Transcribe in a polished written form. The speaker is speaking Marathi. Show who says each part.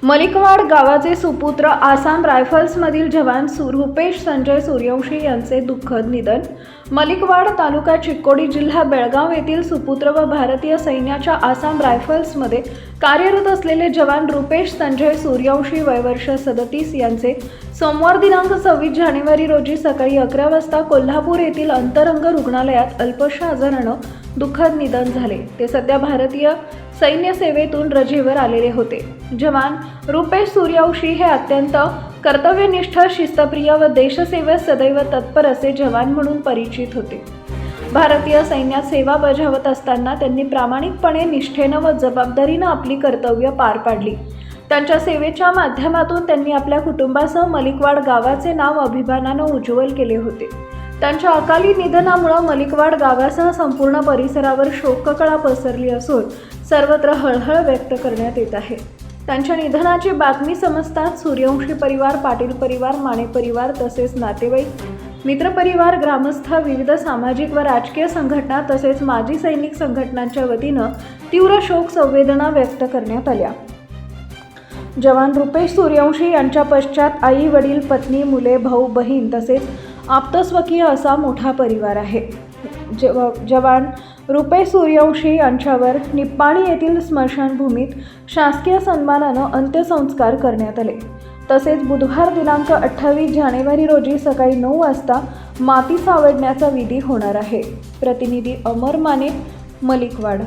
Speaker 1: मलिकवाड गावाचे सुपुत्र आसाम रायफल्समधील जवान रुपेश संजय सूर्यवंशी यांचे दुःखद निधन। मलिकवाड तालुका चिक्कोडी जिल्हा बेळगाव येथील सुपुत्र व भारतीय सैन्याच्या आसाम रायफल्समध्ये कार्यरत असलेले जवान रुपेश संजय सूर्यवंशी वय वर्ष 37 यांचे सोमवार दिनांक 26 जानेवारी रोजी सकाळी 11 वाजता कोल्हापूर येथील अंतरंग रुग्णालयात अल्पशा आजारानं दुःखद निधन झाले। ते सध्या भारतीय सैन्य सेवेतून रजेवर आलेले होते। जवान रुपेश सूर्यवंशी हे अत्यंत कर्तव्यनिष्ठ, शिस्तप्रिय व देशसेवेत सदैव तत्पर असे जवान म्हणून परिचित होते। भारतीय सैन्यात सेवा बजावत असताना त्यांनी प्रामाणिकपणे, निष्ठेनं व जबाबदारीनं आपली कर्तव्य पार पाडली। त्यांच्या सेवेच्या माध्यमातून त्यांनी आपल्या कुटुंबासह मलिकवाड गावाचे नाव अभिमानानं उज्ज्वल केले होते। त्यांच्या अकाली निधनामुळे मलिकवाड गावासह संपूर्ण परिसरावर शोककळा पसरली असून सर्वत्र हळहळ व्यक्त करण्यात येत आहे। त्यांच्या निधनाची बातमी समजताच सूर्यवंशी परिवार, पाटील परिवार, माने परिवार तसेच नातेवाईक, मित्रपरिवार, ग्रामस्थ, विविध सामाजिक व राजकीय संघटना तसेच माजी सैनिक संघटनांच्या वतीनं तीव्र शोक संवेदना व्यक्त करण्यात आल्या। जवान रुपेश सूर्यवंशी यांच्या पश्चात आई, वडील, पत्नी, मुले, भाऊ, बहीण तसेच आप्तस्वकीय असा मोठा परिवार आहे। जवान रुपेश सूर्यवंशी यांच्यावर निप्पाणी येथील स्मशानभूमीत शासकीय सन्मानानं अंत्यसंस्कार करण्यात आले। तसेच बुधवार दिनांक 28 जानेवारी रोजी सकाळी 9 वाजता माती सावडण्याचा विधी होणार आहे। प्रतिनिधी अमर माने, मलिकवाड।